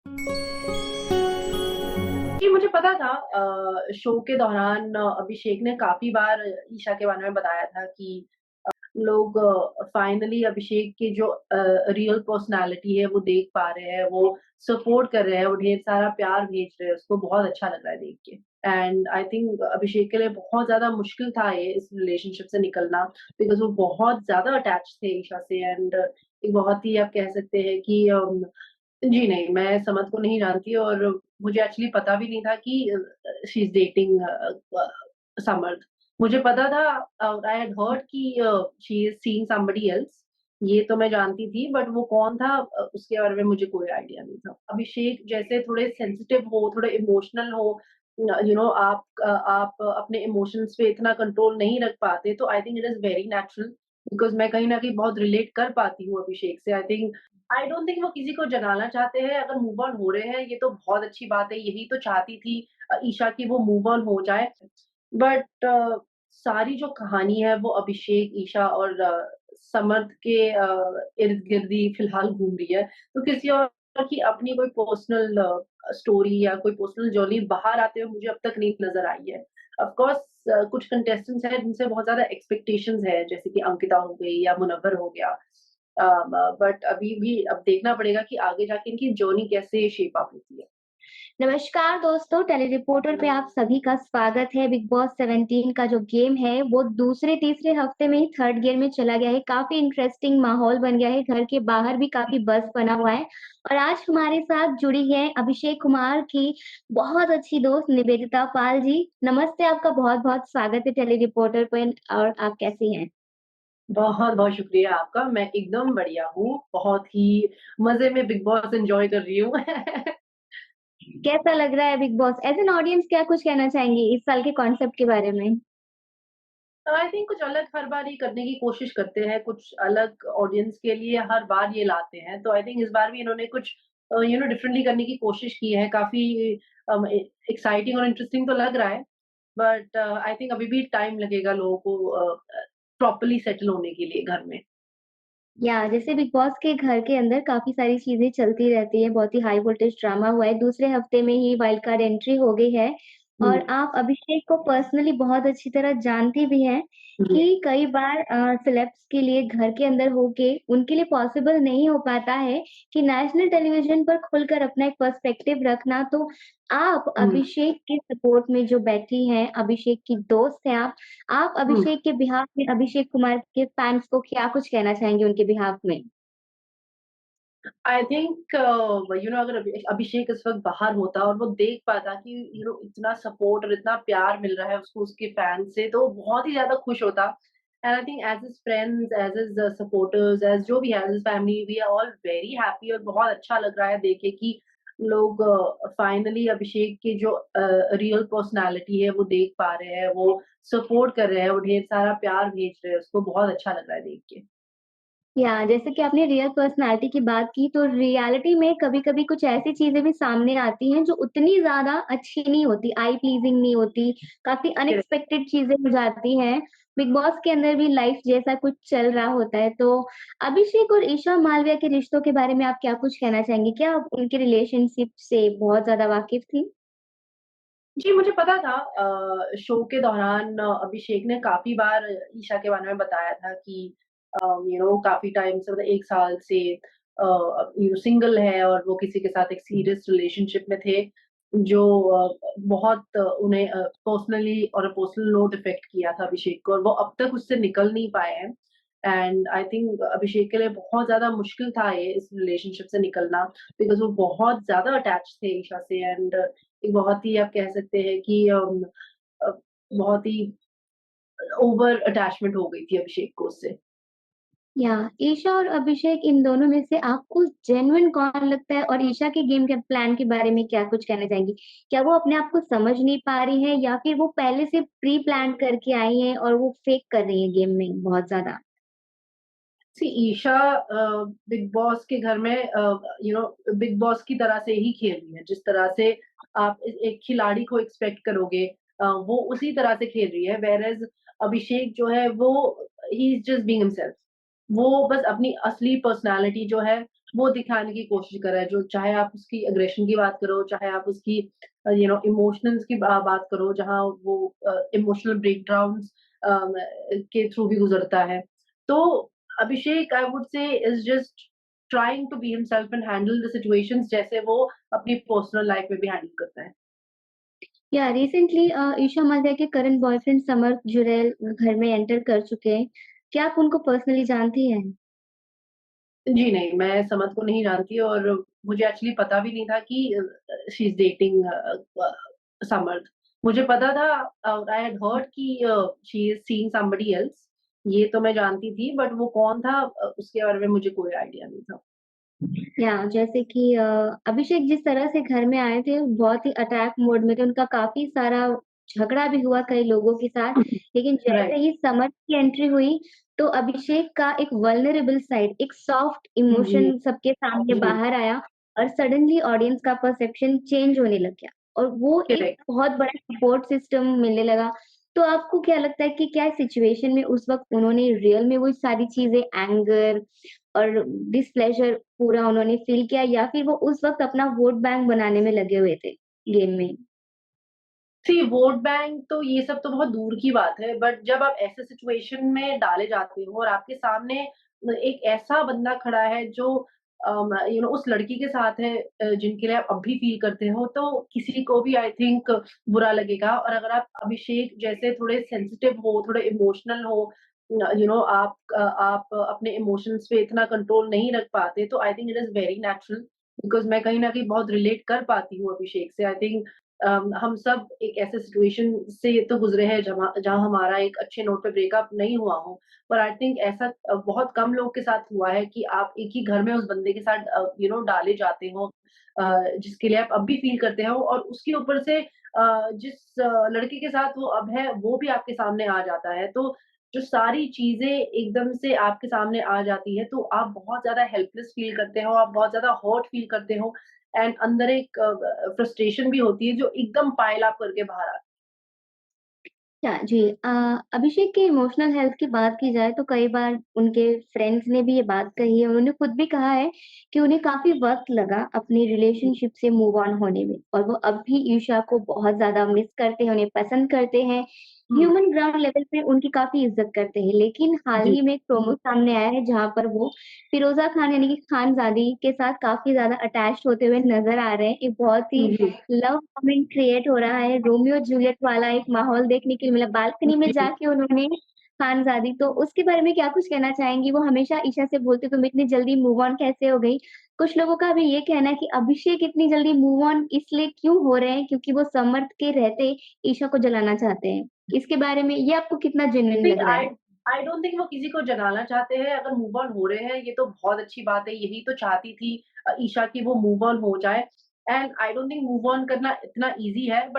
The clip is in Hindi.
जी, मुझे पता था शो के दौरान अभिषेक ने काफ़ी बार ईशा के बारे में बताया था कि लोग फाइनली अभिषेक की जो रियल पर्सनैलिटी है वो देख पा रहे हैं, वो सपोर्ट कर रहे हैं, वो ढेर सारा प्यार भेज रहे हैं, उसको बहुत अच्छा लग रहा है देख के। एंड आई थिंक अभिषेक के लिए बहुत ज़्यादा मुश्किल था ये इस रिलेशनशिप से निकलना बिकॉज़ वो बहुत ज़्यादा अटैच थे ईशा से एंड एक बहुत ही आप कह सकते हैं कि जी नहीं, मैं समद को नहीं जानती और मुझे एक्चुअली पता भी नहीं था कि शी इज़ डेटिंग समर्थ। मुझे पता था आई हैड हर्ड कि she is seeing somebody else ये तो मैं जानती थी बट वो कौन था उसके बारे में मुझे कोई आइडिया नहीं था। अभिषेक जैसे थोड़े सेंसिटिव हो, थोड़े इमोशनल हो आप अपने इमोशंस पे इतना कंट्रोल नहीं रख पाते तो I think it is very natural because मैं कहीं न कहीं बहुत रिलेट कर पाती हूँ अभिषेक से। आई डोंट थिंक वो किसी को जलाना चाहते हैं, अगर मूव ऑन हो रहे हैं, ये तो बहुत अच्छी बात है, यही तो चाहती थी ईशा कि वो मूव ऑन हो जाए। बट सारी जो कहानी है वो अभिषेक, ईशा और समर्थ के इर्द-गिर्द ही फिलहाल घूम रही है। तो किसी और की अपनी कोई पर्सनल स्टोरी या कोई पर्सनल जर्नी बाहर आते हुए मुझे अब तक नहीं नज़र आई है। ऑफ कोर्स कुछ कंटेस्टेंट्स हैं जिनसे बहुत ज़्यादा एक्सपेक्टेशंस है, जैसे कि अंकिता हो गई या मुनव्वर हो गया। बट अभी भी अब देखना पड़ेगा कि आगे जाके इनकी जर्नी कैसे शेप अप होती है। नमस्कार दोस्तों, टेली रिपोर्टर पे आप सभी का स्वागत है। बिग बॉस 17 का जो गेम है, वो दूसरे-तीसरे हफ्ते में ही थर्ड गियर में चला गया है। काफ़ी इंटरेस्टिंग माहौल बन गया है, घर के बाहर भी काफ़ी बज़ बना हुआ है। और आज हमारे साथ जुड़ी हैं अभिषेक कुमार की बहुत अच्छी दोस्त निवेदिता पाल जी। नमस्ते, आपका बहुत-बहुत स्वागत है टेली रिपोर्टर पे और आप कैसी हैं? बहुत-बहुत शुक्रिया आपका, मैं एकदम बढ़िया हूँ, बहुत ही मज़े में बिग बॉस एन्जॉय कर रही हूँ। कैसा लग रहा है big boss? As an audience क्या कुछ कहना चाहेंगी इस साल के कॉन्सेप्ट के बारे में? आई थिंक कुछ अलग हर बार ये करने की कोशिश करते हैं, कुछ अलग ऑडियंस के लिए हर बार ये लाते हैं, तो आई थिंक इस बार भी इन्होंने कुछ डिफरेंटली करने की कोशिश की है, काफ़ी एक्साइटिंग और इंटरेस्टिंग तो लग रहा है, बट आई थिंक अभी भी टाइम लगेगा लोगों को प्रॉपर्ली सेटल होने के लिए घर में। जैसे बिग बॉस के घर के अंदर काफ़ी सारी चीज़ें चलती रहती हैं, बहुत ही हाई वोल्टेज ड्रामा हुआ है, दूसरे हफ्ते में ही वाइल्ड कार्ड एंट्री हो गई है हुँ, और आप अभिषेक को पर्सनली बहुत अच्छी तरह जानती भी हैं जी। कि कई बार सेलेब्स के लिए घर के अंदर होके उनके लिए पॉसिबल नहीं हो पाता है कि नेशनल टेलीविज़न पर खुलकर अपना एक पर्सपेक्टिव रखना, तो आप हुँ, अभिषेक के सपोर्ट में जो बैठी हैं, अभिषेक की दोस्त हैं आप हुँ। अभिषेक के बिहाफ़ में अभिषेक कुमार के फैन्स को क्या कुछ कहना चाहेंगे उनके बिहाफ़ में? आई थिंक अगर अभिषेक इस वक़्त बाहर होता और वो देख पाता कि इतना सपोर्ट और इतना प्यार मिल रहा है उसको उसके फैन्स से, तो वो बहुत ही ज़्यादा खुश होता। And I think as his friends, as his supporters, as जो भी है, as his family, we are all very happy और बहुत अच्छा लग रहा है देख के कि लोग फाइनली अभिषेक की जो रियल पर्सनैलिटी है वो देख पा रहे हैं, वो सपोर्ट कर रहे हैं, वो ढेर सारा प्यार भेज रहे हैं, उसको बहुत अच्छा लग रहा है देख के। जैसे कि आपने रियल पर्सनैलिटी की बात की, तो रियलिटी में कभी-कभी कुछ ऐसी चीज़ें भी सामने आती हैं, जो उतनी ज़्यादा अच्छी नहीं होती, आई प्लीज़िंग नहीं होती, काफ़ी अनएक्सपेक्टेड चीज़ें हो जाती हैं। बिग बॉस के अंदर भी लाइफ़ जैसा कुछ चल रहा होता है, तो अभिषेक और ईशा मालविया के रिश्तों के बारे में आप क्या कुछ कहना चाहेंगी? क्या आप उनके रिलेशनशिप से बहुत ज़्यादा वाकिफ़ थीं? जी, मुझे पता था शो के दौरान अभिषेक ने काफ़ी बार ईशा के बारे में बताया था कि काफ़ी टाइम से मतलब 1 साल से सिंगल है और वो किसी के साथ एक सीरियस रिलेशनशिप में थे, जो बहुत उन्हें पर्सनली और पर्सनल नोट इफ़ेक्ट किया था अभिषेक को और वो अब तक उससे निकल नहीं पाए हैं। एंड आई थिंक अभिषेक के लिए बहुत ज़्यादा मुश्किल था ये इस रिलेशनशिप से निकलना बिकॉज़ वो बहुत ज़्यादा अटैच थे ईशा से एंड एक बहुत ही आप कह सकते हैं कि अ, बहुत ही ओवर अटैचमेंट हो गई थी अभिषेक को उससे। ईशा और अभिषेक इन दोनों में से आपको जेन्युइन कौन लगता है? और ईशा के गेम के प्लान के बारे में क्या कुछ कहना चाहेंगी? क्या वो अपने आप को समझ नहीं पा रही हैं या फिर वो पहले से प्री प्लान करके आई हैं और वो फेक कर रही हैं गेम में बहुत ज़्यादा? सी ईशा बिग बॉस के घर में बिग बॉस की तरह से ही खेल रही है। जिस तरह से आप एक खिलाड़ी को एक्सपेक्ट करोगे वो उसी तरह से खेल रही है। व्हेयरएज़ अभिषेक जो है वो he is just being himself. वो बस अपनी असली पर्सनैलिटी जो है वो दिखाने की कोशिश कर रहा है, जो चाहे आप उसकी एग्रेशन की बात करो, चाहे आप उसकी इमोशंस की बात करो, जहाँ वो इमोशनल ब्रेकडाउन्स के थ्रू भी गुज़रता है। तो Abhishek I would say is just trying to be himself and handle the situations जैसे वो अपनी पर्सनल लाइफ में भी हैंडल करता है। या रिसेंटली ईशा मालिया के करंट बॉयफ्रेंड समर्थ जुरैल घर में एंटर कर चुके हैं। क्या आप उनको पर्सनली जानती हैं? जी नहीं, मैं समत को नहीं जानती और मुझे एक्चुअली पता भी नहीं था कि शी इज़ डेटिंग समर्थ। मुझे पता था आई हैड हर्ड कि she is seeing somebody else ये तो मैं जानती थी बट वो कौन था उसके बारे में मुझे कोई आइडिया नहीं था। या जैसे कि अभिषेक जिस तरह से घर में आए थे, बहुत ही अटैक मोड में थे, उनका काफ़ी सारा झगड़ा भी हुआ कई लोगों के साथ। लेकिन जैसे राइट। ही समर्थ की एंट्री हुई, तो अभिषेक का एक वल्नरेबल साइड, एक सॉफ्ट जी, इमोशन सबके सामने जी, बाहर आया और सडनली ऑडियंस का परसेप्शन चेंज होने लग गया और वो एक करेक्ट। बहुत बड़ा सपोर्ट सिस्टम मिलने लगा। तो आपको क्या लगता है कि क्या सिचुएशन में उस वक़्त उन्होंने रियल में वो सारी चीज़ें एंगर और डिस्प्लेज़र पूरा उन्होंने फ़ील किया या फिर वो उस वक़्त अपना वोट बैंक बनाने में लगे हुए थे गेम में? सी वोट बैंक तो ये सब तो बहुत दूर की बात है, बट जब आप ऐसे सिचुएशन में डाले जाते हो और आपके सामने एक ऐसा बंदा खड़ा है जो उस लड़की के साथ है जिनके लिए आप अब भी फ़ील करते हो, तो किसी को भी आई थिंक बुरा लगेगा और अगर आप अभिषेक जैसे थोड़े सेंसिटिव हो, थोड़े इमोशनल हो आप अपने इमोशंस पे इतना कंट्रोल नहीं रख पाते, तो I think it is very natural because मैं कहीं न कहीं बहुत रिलेट कर पाती हूँ अभिषेक से। आई थिंक हम सब एक ऐसे सिचुएशन से तो गुज़रे हैं जहाँ हमारा एक अच्छे नोट पे ब्रेकअप नहीं हुआ हो। पर आई थिंक ऐसा बहुत कम लोगों के साथ हुआ है कि आप एक ही घर में उस बंदे के साथ डाले जाते हो जिसके लिए आप अब भी फ़ील करते हो और उसके ऊपर से जिस लड़के के साथ वो अब है, वो भी आपके सामने आ जाता है। तो जो सारी चीज़ें एकदम से आपके सामने आ जाती है, तो आप बहुत ज़्यादा हेल्पलेस फ़ील करते हो, आप बहुत ज़्यादा हर्ट फ़ील करते हो एंड अंदर एक फ्रस्ट्रेशन भी होती है जो एकदम पाइल अप करके बाहर आती या जी अभिषेक के इमोशनल हेल्थ की बात की जाए तो कई बार उनके फ्रेंड्स ने भी ये बात कही है, उन्होंने खुद भी कहा है कि उन्हें काफ़ी वक़्त लगा अपनी है। रिलेशनशिप से मूव ऑन होने में और वो अब भी ईशा को बहुत ज़्यादा मिस करते हैं, उन्हें पसंद करते हैं। हुँ, ह्यूमन ग्राउंड लेवल पे उनकी काफ़ी इज़्ज़त करते हैं, लेकिन हाल जी। ही में एक प्रोमो सामने आया है जहाँ पर वो फिरोज़ा खान यानी कि खानज़ादी के साथ काफ़ी ज़्यादा अटैच्ड होते हुए नज़र आ रहे हैं। एक बहुत ही जी, लव मोमेंट क्रिएट हो रहा है, रोमियो जूलियट वाला एक माहौल देखने के लिए मिला। बालकनी में जी। जाके उन्होंने खानज़ादी तो उसके बारे में क्या कुछ कहना चाहेंगी? वो हमेशा ईशा से बोलती तुम इतनी जल्दी मूव ऑन कैसे हो गई? कुछ लोगों का भी ये कहना है कि अभिषेक इतनी जल्दी मूव ऑन इसलिए क्यों हो रहे हैं क्योंकि वो समर्थ के रहते ईशा को जलाना चाहते हैं। इसके बारे में ये आपको कितना जेन्युइन सी लग रहा आई है? आई डोंट थिंक वो किसी को जलाना चाहते हैं, अगर मूव ऑन हो रहे हैं, ये तो बहुत अच्छी बात है, यही तो चाहती थी ईशा कि वो मूव ऑन हो जाए and I don't think move on करना इतना ईज़ी है बट